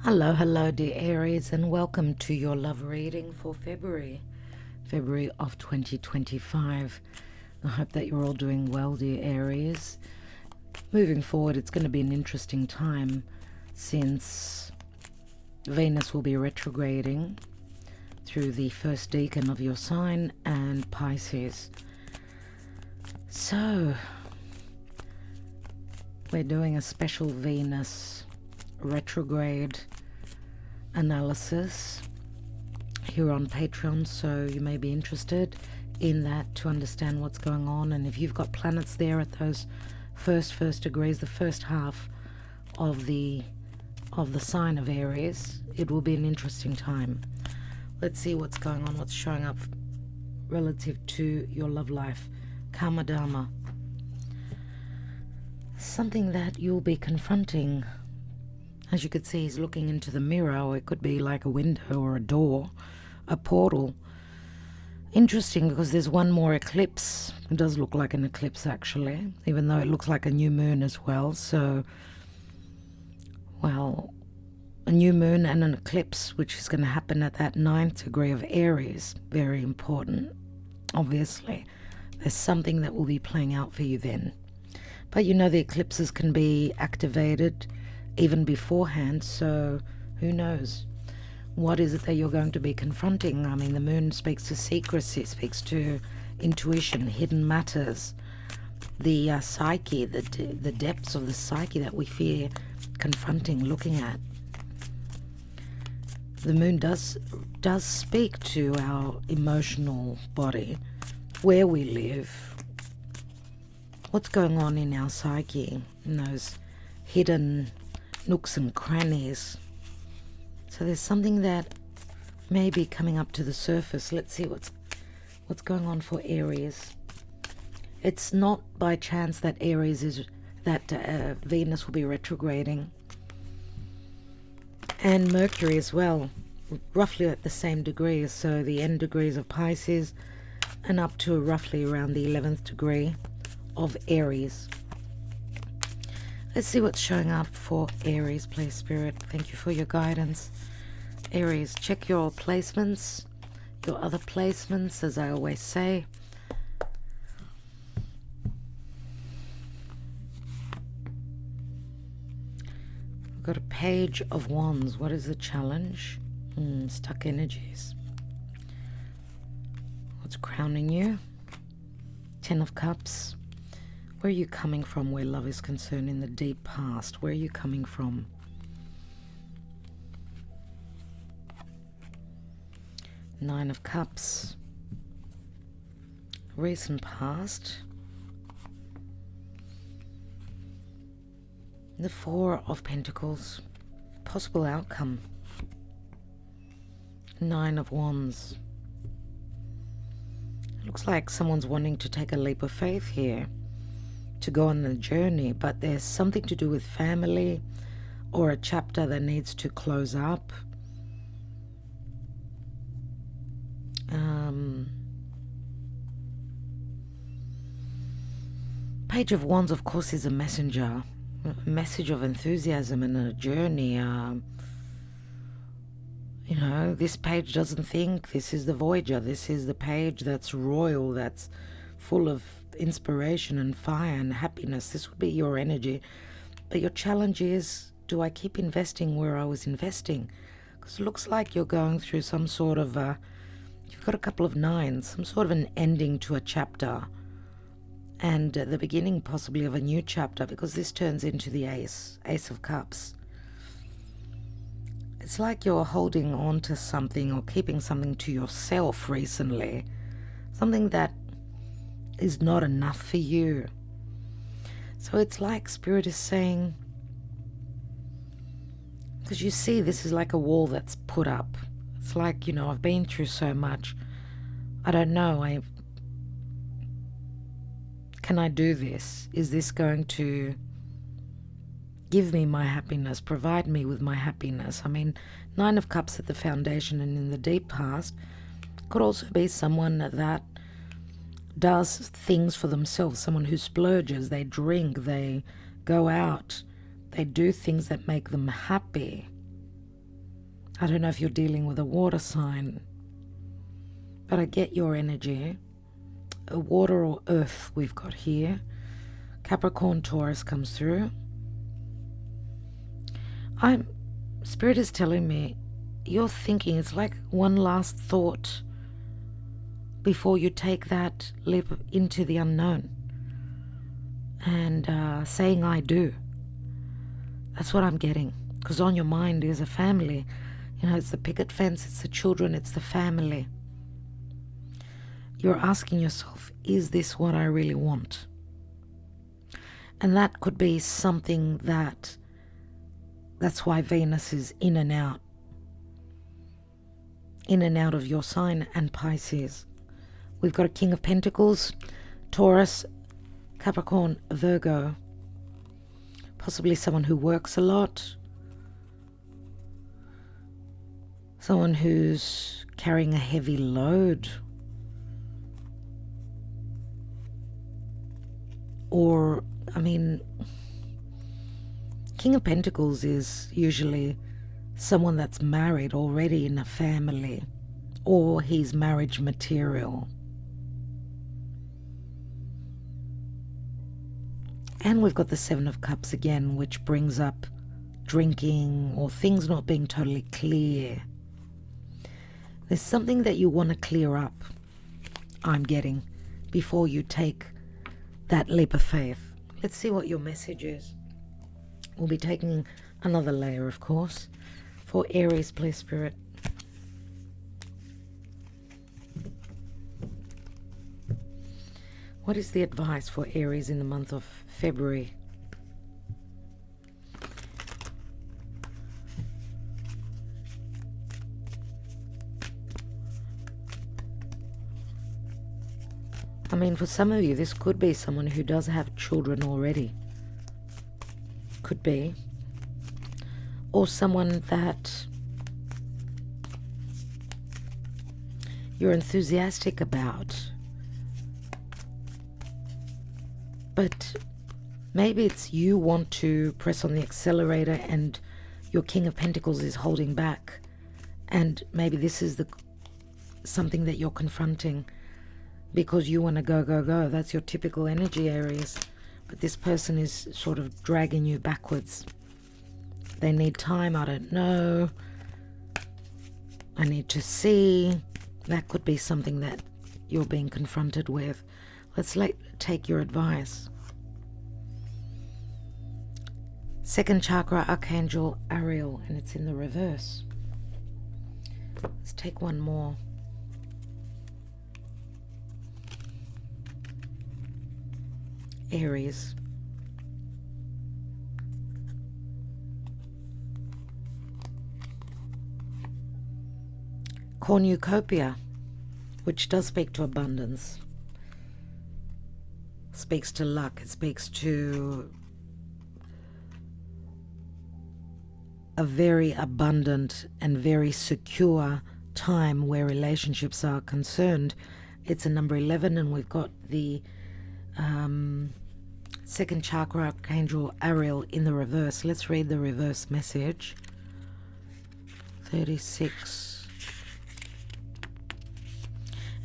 Hello, dear Aries, and welcome to your love reading for February of 2025. I hope that you're all doing well, dear Aries. Moving forward, it's going to be an interesting time since Venus will be retrograding through the first decan of your sign and Pisces. So, we're doing a special Venus retrograde analysis here on Patreon, so you may be interested in that to understand what's going on. And if you've got planets there at those first degrees, the first half of the sign of Aries, it will be an interesting time. Let's see what's going on, what's showing up relative to your love life. Karma Dharma. Something that you'll be confronting. As you could see, he's looking into the mirror, or it could be like a window or a door, a portal. Interesting, because there's one more eclipse. It does look like an eclipse, actually, even though it looks like a new moon as well. So, well, a new moon and an eclipse, which is going to happen at that 9th degree of Aries. Very important, obviously. There's something that will be playing out for you then. But you know, the eclipses can be activated even beforehand, so who knows? What is it that you're going to be confronting? I mean, the moon speaks to secrecy, speaks to intuition, hidden matters, the psyche, the depths of the psyche that we fear confronting, looking at. The moon does speak to our emotional body, where we live, what's going on in our psyche, in those hidden nooks and crannies. So there's something that may be coming up to the surface. Let's see what's going on for Aries. It's not by chance that Venus will be retrograding, and Mercury as well, roughly at the same degrees. So the end degrees of Pisces and up to roughly around the 11th degree of Aries. Let's see what's showing up for Aries, please, Spirit. Thank you for your guidance. Aries, check your placements, your other placements, as I always say. We've got a Page of Wands. What is the challenge? Stuck energies. What's crowning you? 10 of Cups. Where are you coming from where love is concerned in the deep past? Where are you coming from? Nine of Cups. Recent past. The Four of Pentacles. Possible outcome. Nine of Wands. It looks like someone's wanting to take a leap of faith here, to go on a journey, but there's something to do with family or a chapter that needs to close up. Page of Wands, of course, is a messenger, a message of enthusiasm and a journey. You know, this page doesn't think this is the Voyager. This is the page that's royal, that's full of inspiration and fire and happiness. This would be your energy. But your challenge is, do I keep investing where I was investing? Because it looks like you're going through some sort of you've got a couple of nines, some sort of an ending to a chapter, and the beginning possibly of a new chapter, because this turns into the Ace of Cups. It's like you're holding on to something or keeping something to yourself recently, something that is not enough for you. So it's like Spirit is saying, because you see this is like a wall that's put up. It's like, you know, I've been through so much. I don't know, can I do this? Is this going to give me my happiness, provide me with my happiness? I mean, Nine of Cups at the foundation and in the deep past could also be someone that does things for themselves, someone who splurges, they drink, they go out, they do things that make them happy. I don't know if you're dealing with a water sign, but I get your energy. A water or earth we've got here. Capricorn, Taurus comes through. Spirit is telling me you're thinking, it's like one last thought before you take that leap into the unknown and saying I do. That's what I'm getting, because on your mind is a family. You know, it's the picket fence, it's the children, it's the family. You're asking yourself, is this what I really want? And that could be something that's why Venus is in and out of your sign, and Pisces. We've got a King of Pentacles, Taurus, Capricorn, Virgo. Possibly someone who works a lot. Someone who's carrying a heavy load. Or, King of Pentacles is usually someone that's married already in a family, or he's marriage material. And we've got the Seven of Cups again, which brings up drinking or things not being totally clear. There's something that you want to clear up, I'm getting, before you take that leap of faith. Let's see what your message is. We'll be taking another layer, of course. For Aries, please, Spirit. What is the advice for Aries in the month of February? For some of you, this could be someone who does have children already. Could be. Or someone that you're enthusiastic about. But maybe it's you want to press on the accelerator and your King of Pentacles is holding back. And maybe this is something that you're confronting because you want to go, go, go. That's your typical energy, Aries. But this person is sort of dragging you backwards. They need time, I don't know. I need to see. That could be something that you're being confronted with. Let's take your advice. Second chakra, Archangel Ariel, and it's in the reverse. Let's take one more. Aries. Cornucopia, which does speak to abundance. Speaks to luck. It speaks to a very abundant and very secure time where relationships are concerned. It's a number 11, and we've got the second chakra, Archangel Ariel, in the reverse. Let's read the reverse message. 36.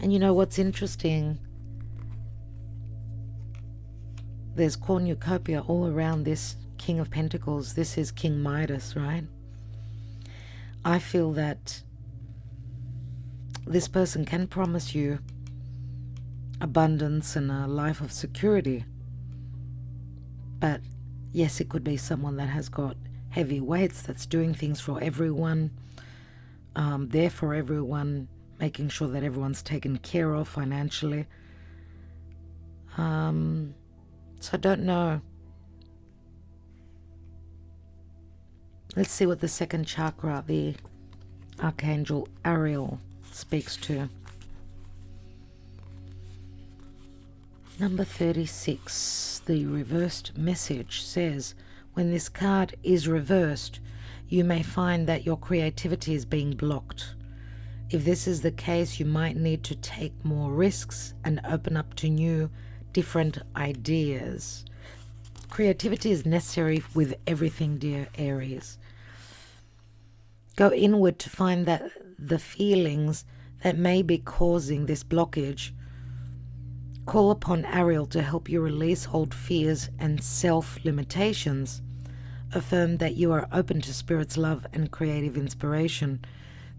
And you know what's interesting? There's cornucopia all around this King of Pentacles. This is King Midas, right? I feel that this person can promise you abundance and a life of security. But yes, it could be someone that has got heavy weights, that's doing things for everyone, there for everyone, making sure that everyone's taken care of financially. So I don't know. Let's see what the second chakra, the Archangel Ariel, speaks to. Number 36, the reversed message says, when this card is reversed, you may find that your creativity is being blocked. If this is the case, you might need to take more risks and open up to new, different ideas. Creativity is necessary with everything, dear Aries. Go inward to find that the feelings that may be causing this blockage. Call upon Ariel to help you release old fears and self-limitations. Affirm that you are open to Spirit's love and creative inspiration.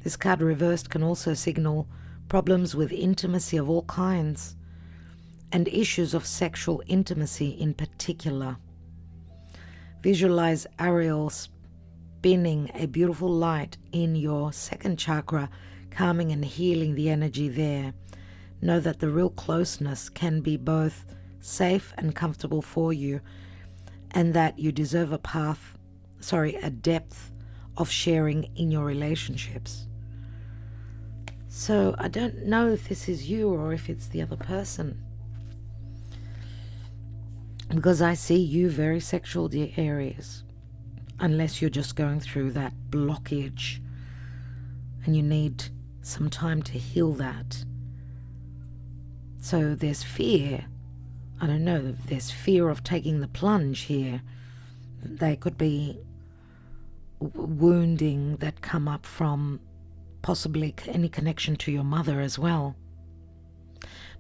This card reversed can also signal problems with intimacy of all kinds and issues of sexual intimacy in particular. Visualize Ariel spinning a beautiful light in your second chakra, calming and healing the energy there. Know that the real closeness can be both safe and comfortable for you, and that you deserve a depth of sharing in your relationships. So I don't know if this is you or if it's the other person, because I see you very sexual, dear Aries, unless you're just going through that blockage and you need some time to heal that. So there's fear. I don't know, there's fear of taking the plunge here. They could be wounding that come up from possibly any connection to your mother as well.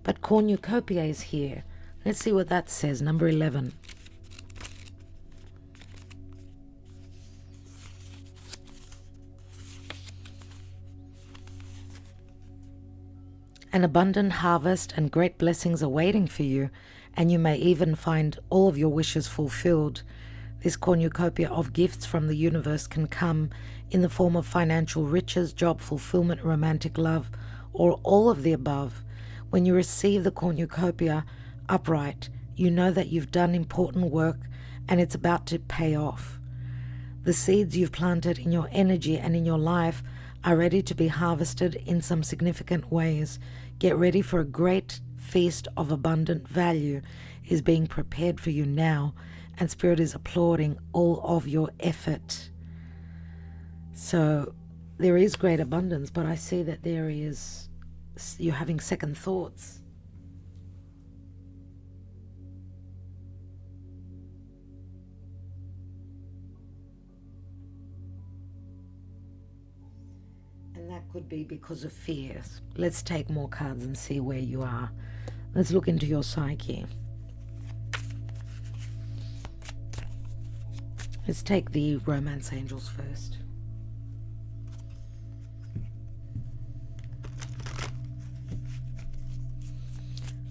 But cornucopia is here. Let's see what that says. Number 11. An abundant harvest and great blessings are waiting for you, and you may even find all of your wishes fulfilled. This cornucopia of gifts from the universe can come in the form of financial riches, job fulfillment, romantic love, or all of the above. When you receive the cornucopia upright, you know that you've done important work and it's about to pay off. The seeds you've planted in your energy and in your life are ready to be harvested in some significant ways. Get ready for a great feast of abundant value is being prepared for you now, and Spirit is applauding all of your effort. So there is great abundance, but I see that you're having second thoughts. And that could be because of fears. Let's take more cards and see where you are. Let's look into your psyche. Let's take the romance angels first.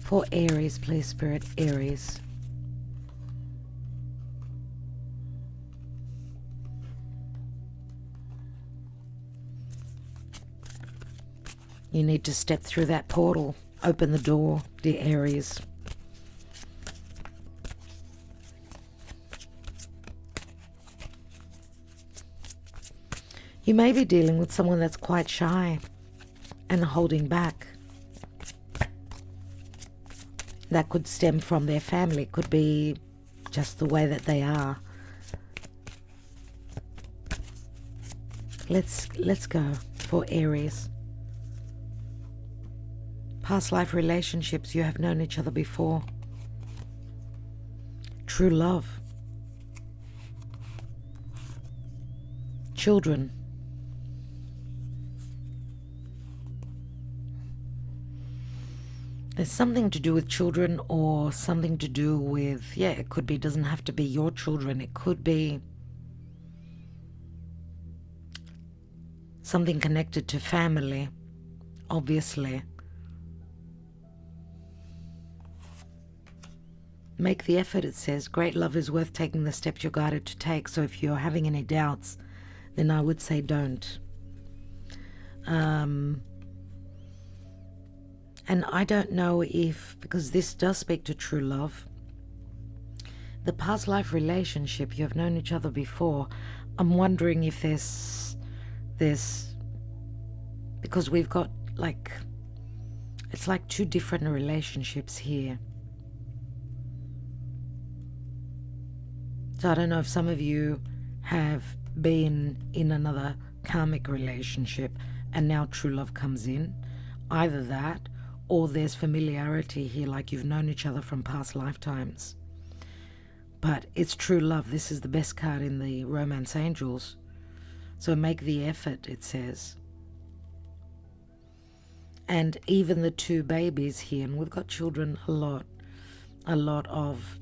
For Aries, please, Spirit, Aries. You need to step through that portal. Open the door, dear Aries. You may be dealing with someone that's quite shy and holding back. That could stem from their family. It could be just the way that they are. Let's go for Aries. Past life relationships, you have known each other before. True love. Children. There's something to do with children, or something to do with, it could be, doesn't have to be your children. It could be something connected to family, obviously. Make the effort, it says. Great love is worth taking the steps you're guided to take. So if you're having any doubts, then I would say don't. And I don't know if, because this does speak to true love, the past life relationship, you have known each other before. I'm wondering if there's because we've got it's like two different relationships here. So I don't know if some of you have been in another karmic relationship and now true love comes in. Either that, or there's familiarity here, like you've known each other from past lifetimes. But it's true love. This is the best card in the Romance Angels. So make the effort, it says. And even the 2 babies here, and we've got children a lot of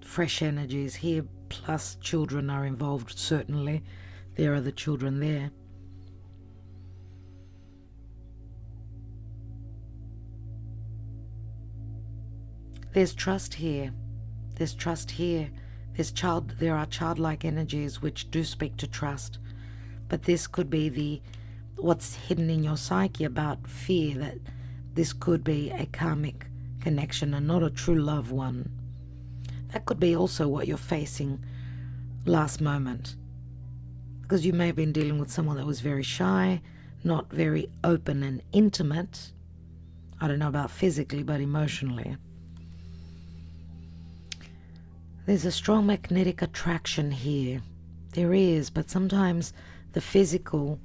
fresh energies here, plus children are involved, certainly. There are the children there. There's trust here. There's trust here. There are childlike energies which do speak to trust. But this could be what's hidden in your psyche about fear, that this could be a karmic connection and not a true love one. That could be also what you're facing last moment. Because you may have been dealing with someone that was very shy, not very open and intimate. I don't know about physically, but emotionally. There's a strong magnetic attraction here. There is, but sometimes the physical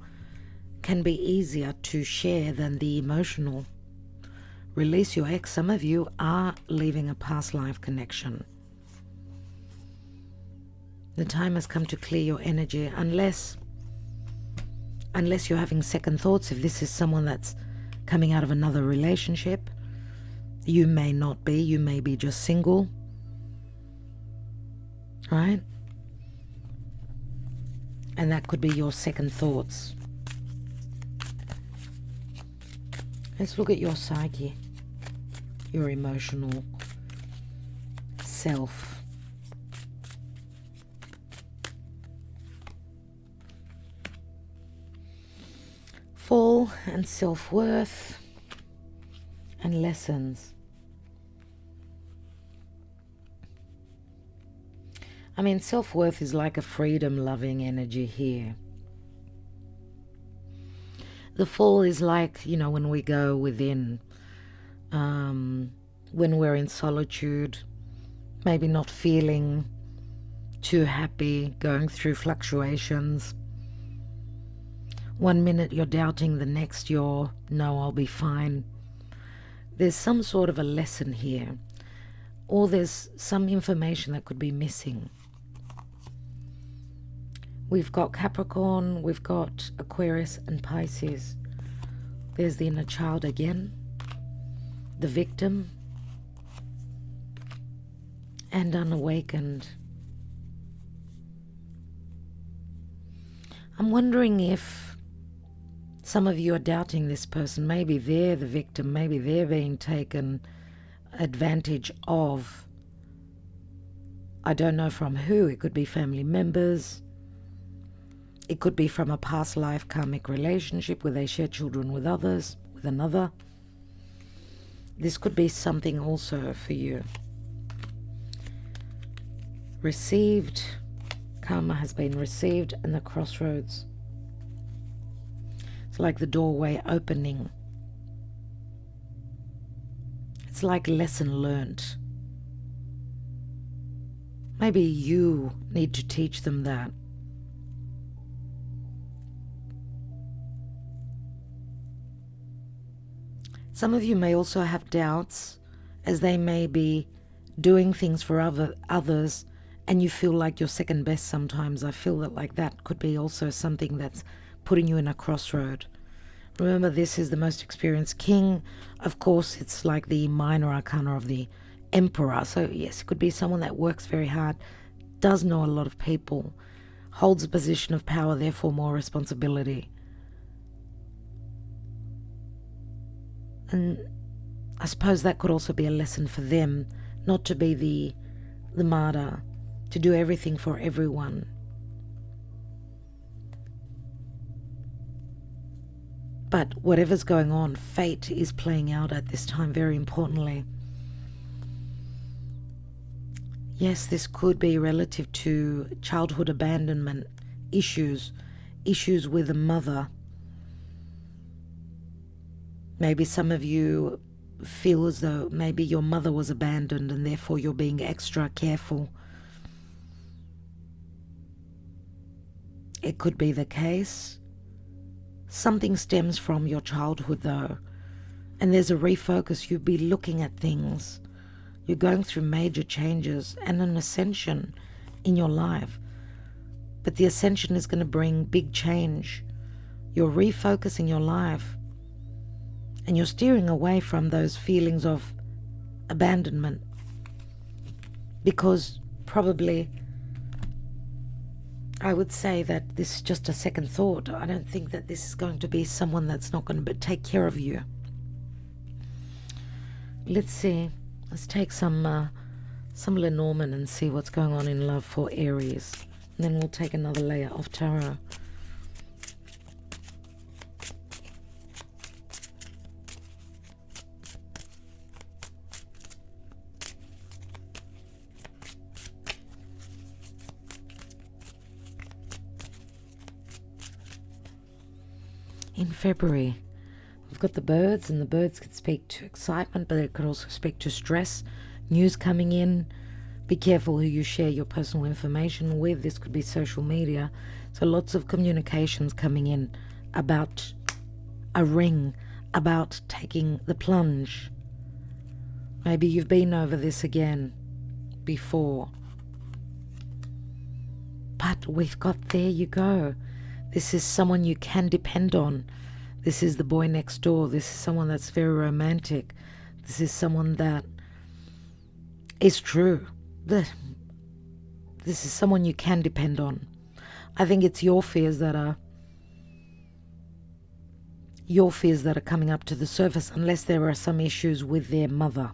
can be easier to share than the emotional. Release your ex. Some of you are leaving a past life connection. The time has come to clear your energy, unless you're having second thoughts. If this is someone that's coming out of another relationship, you may not be. You may be just single. Right? And that could be your second thoughts. Let's look at your psyche, your emotional self. Fall and self-worth and lessons. I mean, self-worth is like a freedom-loving energy here. The fall is like, when we go within, when we're in solitude, maybe not feeling too happy, going through fluctuations. One minute you're doubting, the next you're, no, I'll be fine. There's some sort of a lesson here, or there's some information that could be missing. We've got Capricorn, we've got Aquarius and Pisces. There's the inner child again, the victim, and unawakened. I'm wondering if some of you are doubting this person. Maybe they're the victim, maybe they're being taken advantage of. I don't know from who. It could be family members. It could be from a past life karmic relationship where they share children with others, with another. This could be something also for you. Received, karma has been received, and the crossroads. It's like the doorway opening. It's like lesson learnt. Maybe you need to teach them that. Some of you may also have doubts, as they may be doing things for others, and you feel like you're second best sometimes. I feel that could be also something that's putting you in a crossroad. Remember, this is the most experienced king. Of course, it's like the minor arcana of the emperor. So yes, it could be someone that works very hard, does know a lot of people, holds a position of power, therefore more responsibility. And I suppose that could also be a lesson for them, not to be the martyr, to do everything for everyone. But whatever's going on, fate is playing out at this time very importantly. Yes, this could be relative to childhood abandonment issues with a mother. Maybe some of you feel as though maybe your mother was abandoned and therefore you're being extra careful. It could be the case. Something stems from your childhood though, and there's a refocus. You'll be looking at things. You're going through major changes and an ascension in your life. But the ascension is going to bring big change. You're refocusing your life. And you're steering away from those feelings of abandonment. Because probably, I would say that this is just a second thought. I don't think that this is going to be someone that's not going to take care of you. Let's see. Let's take some Lenormand and see what's going on in love for Aries. And then we'll take another layer of tarot. In February, we've got the birds, and the birds could speak to excitement, but it could also speak to stress, news coming in. Be careful who you share your personal information with. This could be social media. So lots of communications coming in about a ring, about taking the plunge. Maybe you've been over this again before. But we've got, there you go. This is someone you can depend on. This is the boy next door. This is someone that's very romantic. This is someone that is true. This is someone you can depend on. I think it's your fears that are coming up to the surface, unless there are some issues with their mother.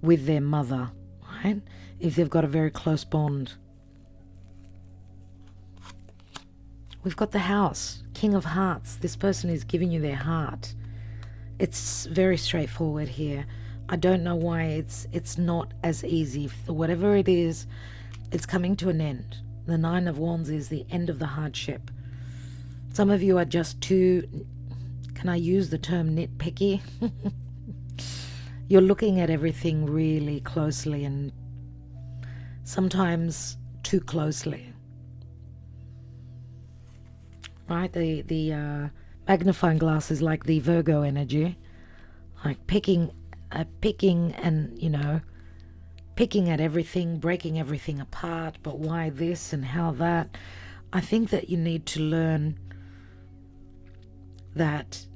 With their mother, right? If they've got a very close bond. We've got the House, King of Hearts. This person is giving you their heart. It's very straightforward here. I don't know why it's not as easy. Whatever it is, it's coming to an end. The Nine of Wands is the end of the hardship. Some of you are just too, can I use the term nitpicky? You're looking at everything really closely, and sometimes too closely. Right, the magnifying glass is like the Virgo energy, like picking and picking at everything, breaking everything apart. But why this and how that? I think that you need to learn that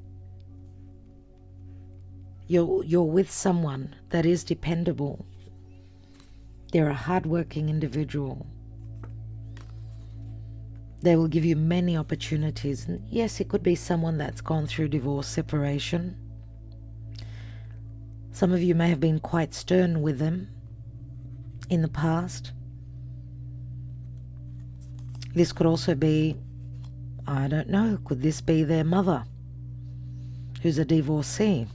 you're with someone that is dependable. They're a hardworking individual. They will give you many opportunities. And yes, it could be someone that's gone through divorce, separation. Some of you may have been quite stern with them in the past. This could also be, I don't know, could this be their mother who's a divorcee?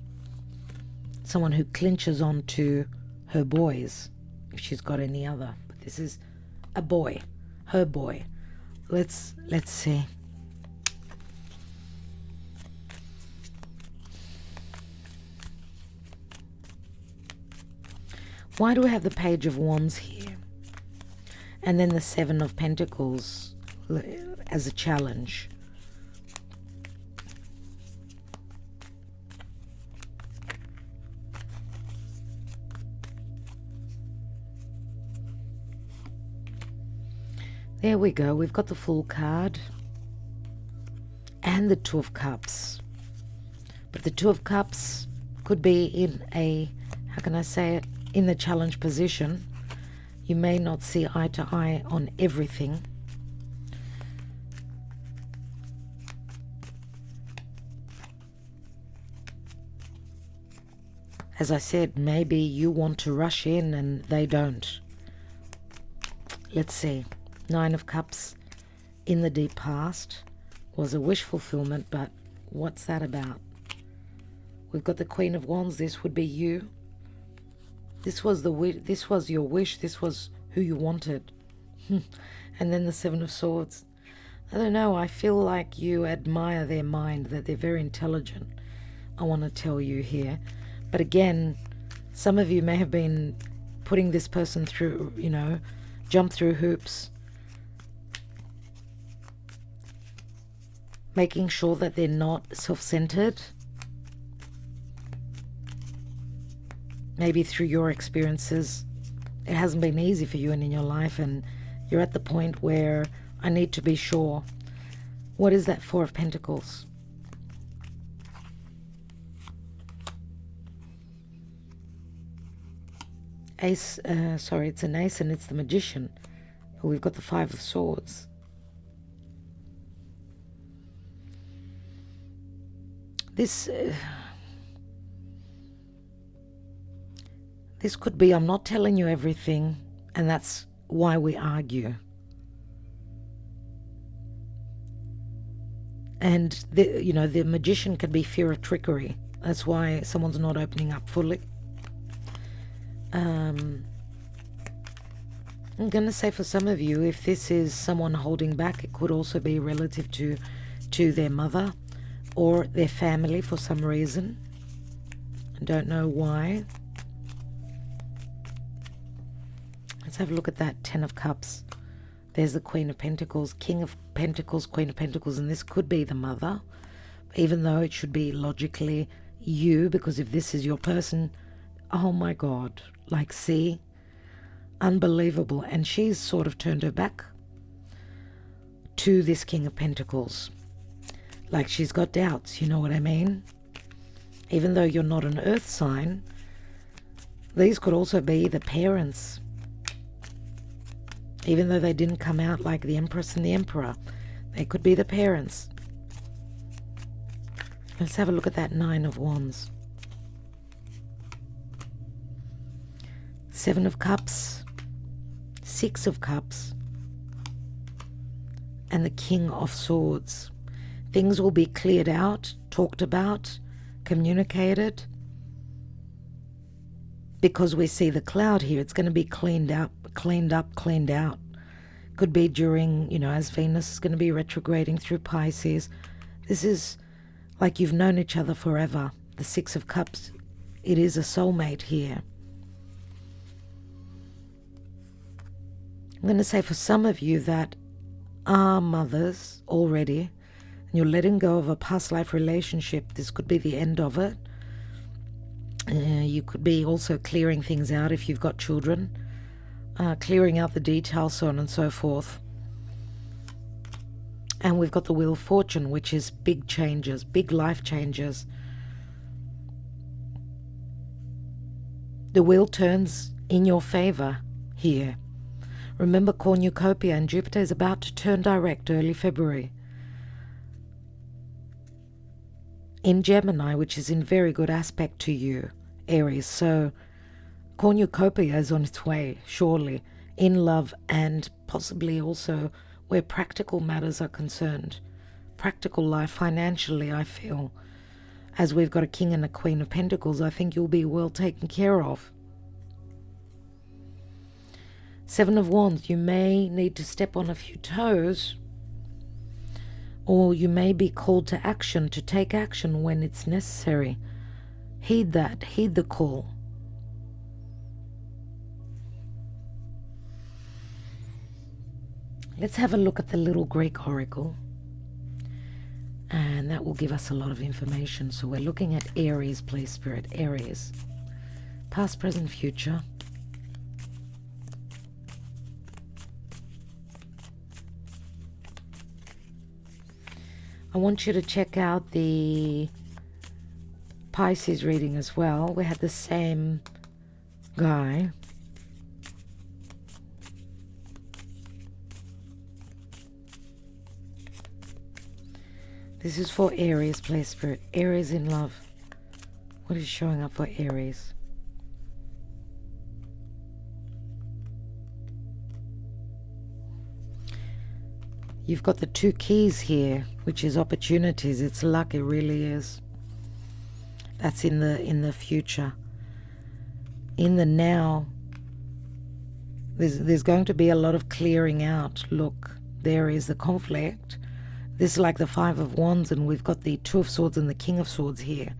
Someone who clinches on to her boys, if she's got any other. But this is a boy, her boy. Let's see. Why do we have the Page of Wands here? And then the Seven of Pentacles as a challenge. There we go. We've got the Fool card and the Two of Cups. But the Two of Cups could be in a, how can I say it, in the challenge position. You may not see eye to eye on everything. As I said, maybe you want to rush in and they don't. Let's see. Nine of Cups in the deep past was a wish fulfillment, but what's that about? We've got the Queen of Wands. This would be you. This was this was your wish. This was who you wanted. And then the Seven of Swords. I don't know. I feel like you admire their mind, that they're very intelligent. I want to tell you here. But again, some of you may have been putting this person through, jump through hoops. Making sure that they're not self-centered. Maybe through your experiences, it hasn't been easy for you and in your life, and You're at the point where I need to be sure. What is that Four of Pentacles? Ace, sorry, it's an ace and it's the Magician. But we've got the Five of Swords. This could be, I'm not telling you everything, and that's why we argue. And the Magician could be fear of trickery. That's why someone's not opening up fully. I'm going to say for some of you, if this is someone holding back, it could also be relative to their mother or their family for some reason. I don't know why. Let's have a look at that Ten of Cups. There's the Queen of Pentacles, King of Pentacles, Queen of Pentacles, and this could be the mother, even though it should be logically you, because if this is your person, oh my God, like, see, unbelievable. And she's sort of turned her back to this King of Pentacles. Like, she's got doubts, you know what I mean? Even though you're not an earth sign, these could also be the parents. Even though they didn't come out like the Empress and the Emperor, they could be the parents. Let's have a look at that Nine of Wands. Seven of Cups, Six of Cups, and the King of Swords. Things will be cleared out, talked about, communicated. Because we see the cloud here, it's going to be cleaned up, cleaned out. Could be during, as Venus is going to be retrograding through Pisces. This is like you've known each other forever. The Six of Cups, it is a soulmate here. I'm going to say for some of you that are mothers already, and you're letting go of a past life relationship, this could be the end of it. You could be also clearing things out if you've got children, clearing out the details, so on and so forth. And we've got the Wheel of Fortune, which is big changes, big life changes. The wheel turns in your favor here. Remember, cornucopia, and Jupiter is about to turn direct early February in Gemini, which is in very good aspect to you, Aries. So cornucopia is on its way, surely, in love and possibly also where practical matters are concerned. Practical life, financially, I feel. As we've got a King and a Queen of Pentacles, I think you'll be well taken care of. Seven of Wands, you may need to step on a few toes, or you may be called to action, to take action when it's necessary. Heed that, heed the call. Let's have a look at the little Greek oracle, and that will give us a lot of information. So we're looking at Aries, please, Spirit. Aries, past, present, future. I want you to check out the Pisces reading as well. We had the same guy. This is for Aries, please, Spirit. Aries in love. What is showing up for Aries? You've got the two keys here, which is opportunities. It's luck, it really is. That's in the future. In the now, there's going to be a lot of clearing out. Look, there is the conflict. This is like the Five of Wands, and we've got the Two of Swords and the King of Swords here.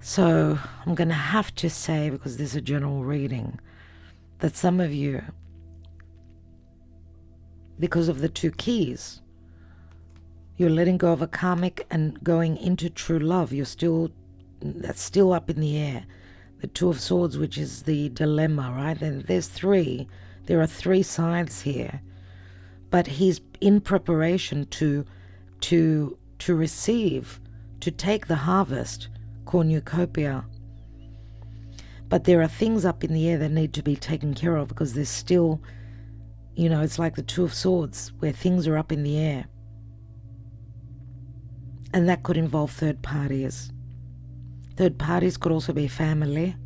So I'm going to have to say, because this is a general reading, that some of you, because of the two keys, you're letting go of a karmic and going into true love. That's still up in the air. The Two of Swords, which is the dilemma, right? Then there's three There are 3 scythes here, but he's in preparation to receive, to take the harvest, cornucopia. But there are things up in the air that need to be taken care of, because there's still, it's like the 2 of Swords, where things are up in the air. And that could involve third parties. Third parties could also be family.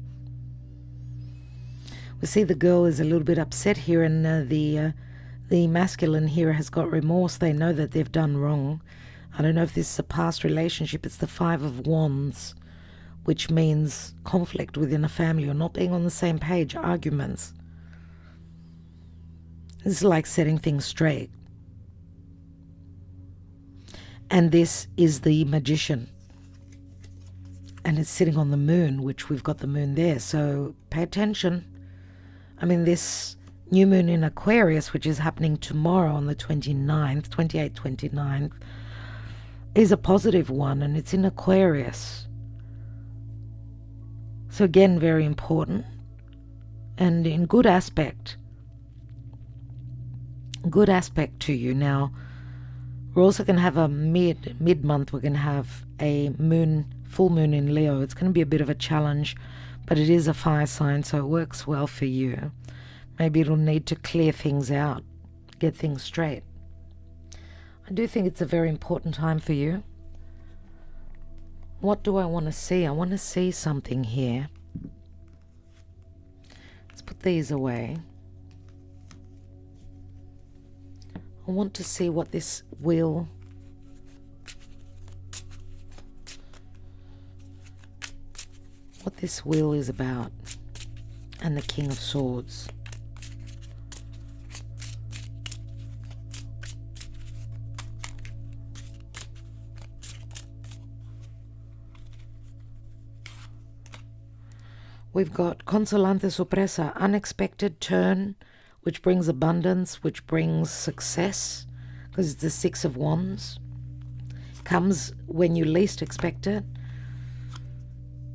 We see the girl is a little bit upset here, and the masculine here has got remorse. They know that they've done wrong. I don't know if this is a past relationship. It's the 5 of Wands, which means conflict within a family or not being on the same page, arguments. This is like setting things straight. And this is the Magician. And it's sitting on the moon, which we've got the moon there. So pay attention. I mean, this new moon in Aquarius, which is happening tomorrow on the 29th, 28th, 29th, is a positive one, and it's in Aquarius. So again, very important. And in good aspect to you. Now, we're also going to have a mid-month, we're going to have a full moon in Leo. It's going to be a bit of a challenge, but it is a fire sign, so it works well for you. Maybe it'll need to clear things out, get things straight. I do think it's a very important time for you. What do I want to see? I want to see something here. Let's put these away. I want to see what this wheel is about, and the King of Swords. We've got Consolante Sorpresa, unexpected turn, which brings abundance, which brings success, because it's the 6 of Wands. Comes when you least expect it.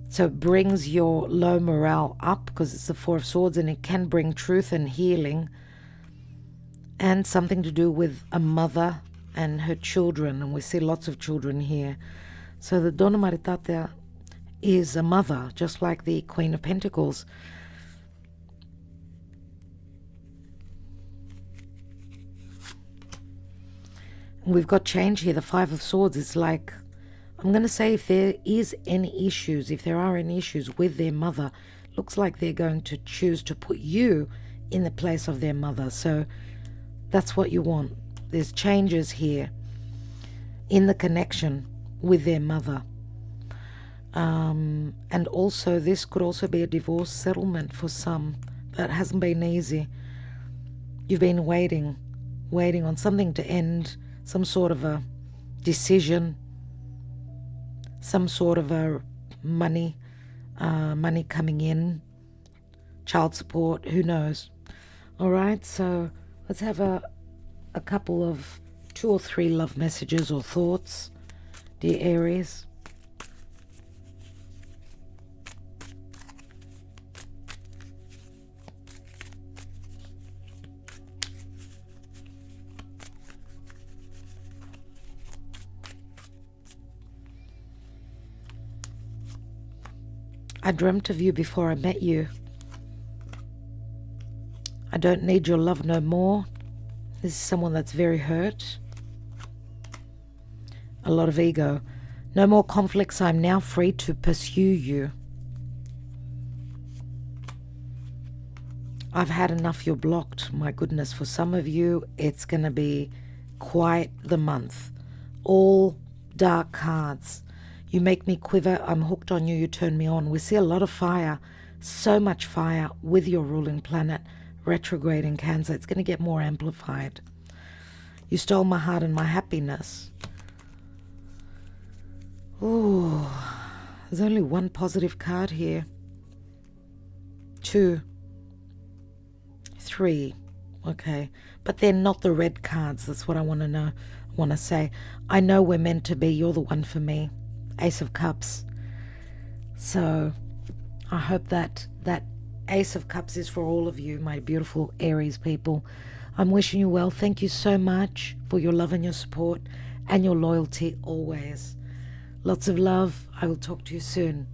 So it brings your low morale up, because it's the 4 of Swords, and it can bring truth and healing, and something to do with a mother and her children, and we see lots of children here. So the Donna Maritata is a mother, just like the Queen of Pentacles. We've got change here, the 5 of Swords. It's like, I'm going to say, if there is any issues, if there are any issues with their mother, looks like they're going to choose to put you in the place of their mother. So that's what you want. There's changes here in the connection with their mother. And also this could also be a divorce settlement for some. That hasn't been easy. You've been waiting on something to end, some sort of a decision, some sort of a money coming in, child support, who knows. All right, so let's have a couple of 2 or 3 love messages or thoughts, dear Aries. I dreamt of you before I met you. I don't need your love no more. This is someone that's very hurt. A lot of ego. No more conflicts. I'm now free to pursue you. I've had enough. You're blocked. My goodness, for some of you, it's going to be quite the month. All dark cards. You make me quiver. I'm hooked on you. You turn me on. We see a lot of fire, so much fire with your ruling planet retrograde in Cancer. It's going to get more amplified. You stole my heart and my happiness. Ooh, there's only one positive card here. 2, 3. Okay, but they're not the red cards. That's what I want to know. I want to say, I know we're meant to be. You're the one for me. Ace of Cups. So I hope that Ace of Cups is for all of you, my beautiful Aries people. I'm wishing you well. Thank you so much for your love and your support and your loyalty always. Lots of love. I will talk to you soon.